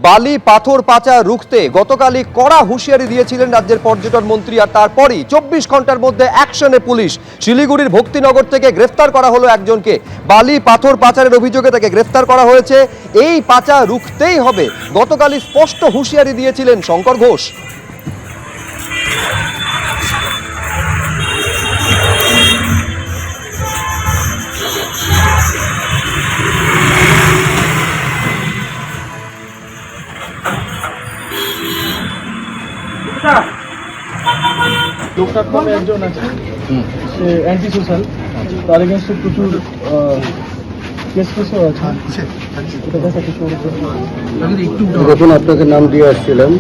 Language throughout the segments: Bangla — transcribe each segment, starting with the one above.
বালি পাথর পাচা রুখতে গতকালই কড়া হুঁশিয়ারি দিয়েছিলেন রাজ্যের পর্যটন মন্ত্রী, আর তারপরই 24 ঘন্টার মধ্যে অ্যাকশনে পুলিশ। শিলিগুড়ির ভক্তিনগর থেকে গ্রেফতার করা হলো একজনকে। বালি পাথর পাচারের অভিযোগে তাকে গ্রেফতার করা হয়েছে। এই পাচা রুখতেই হবে, গতকালই স্পষ্ট হুঁশিয়ারি দিয়েছিলেন শঙ্কর ঘোষ। লোকনাথ নামে একজন আছে, সে অ্যান্টি সোশ্যাল, তার এগেনস্টে প্রচুর কেসও আছে। যখন আপনাকে নাম দিয়ে আসছিলাম,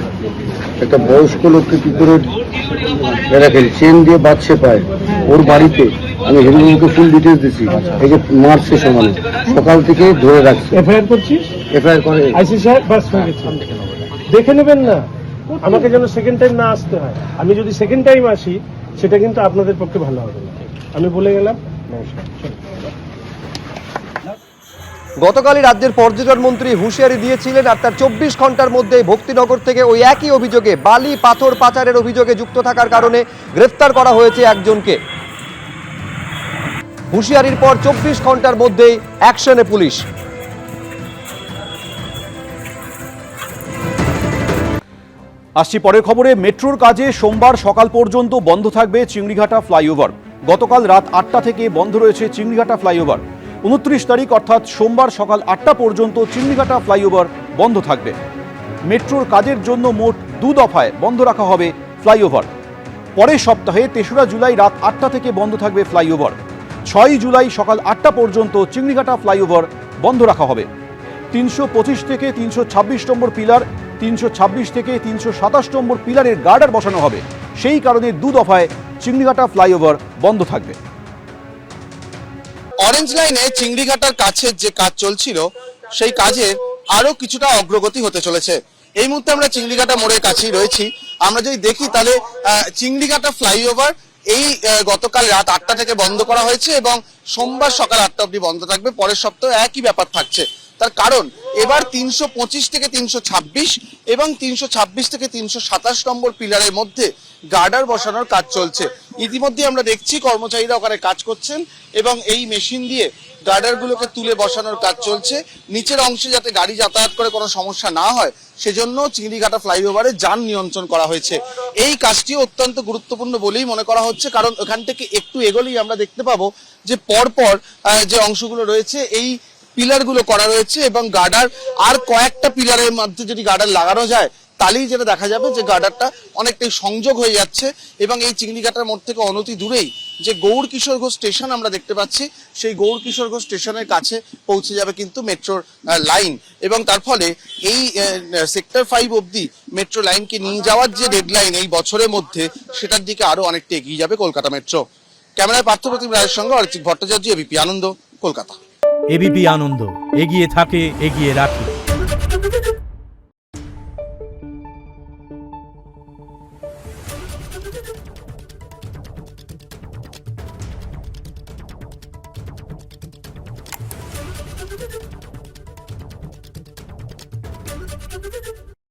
একটা বয়স্ক লোককে কি করে রাখেন চেন দিয়ে বাঁধছে পায়, ওর বাড়িতে আমি হিন্দুকে ফুল ডিটেলস দিচ্ছি। এই যে মার্চে সমানে সকাল থেকে ধরে রাখছে। এফআইআর করছিস? এফআইআর করে আইসি সাহেব বাস হয়ে গেছে, দেখে নেবেন না, আমাকে যেন সেকেন্ড টাইম না আসতে হয়। আমি যদি সেকেন্ড টাইম আসি সেটা কিন্তু আপনাদের পক্ষে ভালো হবে না, আমি বলে গেলাম। গতকালই রাজ্যের পর্যটন মন্ত্রী হুঁশিয়ারি দিয়েছিলেন, আর তার 24 ঘন্টার মধ্যে ভক্তিনগর থেকে ওই একই অভিযোগে বালি পাথর পাচারের অভিযোগে যুক্ত থাকার কারণে গ্রেফতার করা হয়েছে একজনকে। হুঁশিয়ারির পর 24 ঘন্টার মধ্যেই অ্যাকশনে পুলিশ। আসছি পরের খবরে। মেট্রোর কাজে সোমবার সকাল পর্যন্ত বন্ধ থাকবে চিংড়িঘাটা ফ্লাইওভার। গতকাল রাত 8টা থেকে বন্ধ রয়েছে চিংড়িঘাটা ফ্লাইওভার। 29 তারিখ অর্থাৎ সোমবার সকাল 8টা পর্যন্ত চিংড়িঘাটা ফ্লাইওভার বন্ধ থাকবে। মেট্রোর কাজের জন্য মোট 2 দফায় বন্ধ রাখা হবে ফ্লাইওভার। পরের সপ্তাহে 3রা জুলাই রাত 8টা থেকে বন্ধ থাকবে ফ্লাইওভার। 6 জুলাই সকাল 8টা পর্যন্ত চিংড়িঘাটা ফ্লাইওভার বন্ধ রাখা হবে। 325 থেকে 326 নম্বর পিলার, 326 থেকে 327 নম্বর পিলারের গার্ডার বসানো হবে। সেই কারণে 2 দফায় চিংড়িঘাটা ফ্লাইওভার বন্ধ থাকবে। অরেঞ্জ লাইনে চিংড়িঘাটার কাছের যে কাজ চলছিল, সেই কাজের আরো কিছুটা অগ্রগতি হতে চলেছে। এই মুহূর্তে আমরা চিংড়িঘাটা মোড়ের কাছেই রয়েছি। আমরা যদি দেখি তাহলে চিংড়িঘাটা ফ্লাইওভার এই গতকাল রাত 8টা থেকে বন্ধ করা হয়েছে এবং সোমবার সকাল 8টা অবধি বন্ধ থাকবে। পরের সপ্তাহে একই ব্যাপার থাকছে। তার কারণ এবার 325 থেকে 326 এবং 326 থেকে 327 নম্বর পিলারের মধ্যে গার্ডার বসানোর কাজ চলছে। ইতিমধ্যে আমরা দেখছি কর্মচারীরা ওখানে কাজ করছেন এবং এই মেশিন দিয়ে গার্ডারগুলোকে তুলে বসানোর কাজ চলছে। নিচের অংশে যাতে গাড়ি যাতায়াত করে কোনো সমস্যা না হয় সেজন্য চিংড়িঘাটা ফ্লাইওভারে যান নিয়ন্ত্রণ করা হয়েছে। এই কাজটি অত্যন্ত গুরুত্বপূর্ণ বলেই মনে করা হচ্ছে, কারণ ওখান থেকে একটু এগোলেই আমরা দেখতে পাবো যে পরপর যে অংশগুলো রয়েছে এই পিলারগুলো করা রয়েছে এবং গার্ডার আর কয়েকটা পিলারের মধ্যে যদি গার্ডার লাগানো যায় তাহলেই যেটা দেখা যাবে যে গার্ডারটা অনেকটাই সংযোগ হয়ে যাচ্ছে এবং এই চিংড়িঘাটার মোড় থেকে অনতি দূরেই যে গৌর কিশোর ঘোষ স্টেশন আমরা দেখতে পাচ্ছি, সেই গৌর কিশোর ঘোষ স্টেশনের কাছে পৌঁছে যাবে কিন্তু মেট্রোর লাইন এবং তার ফলে এই সেক্টর 5 অবধি মেট্রো লাইনকে নিয়ে যাওয়ার যে ডেডলাইন এই বছরের মধ্যে, সেটার দিকে আরো অনেকটা এগিয়ে যাবে কলকাতা মেট্রো। ক্যামেরায় পার্থপ্রতিম রায়ের সঙ্গে অরিজিৎ ভট্টাচার্য, এবিপি আনন্দ, কলকাতা। এবিপি আনন্দ, এগিয়ে থাকে, এগিয়ে রাখে।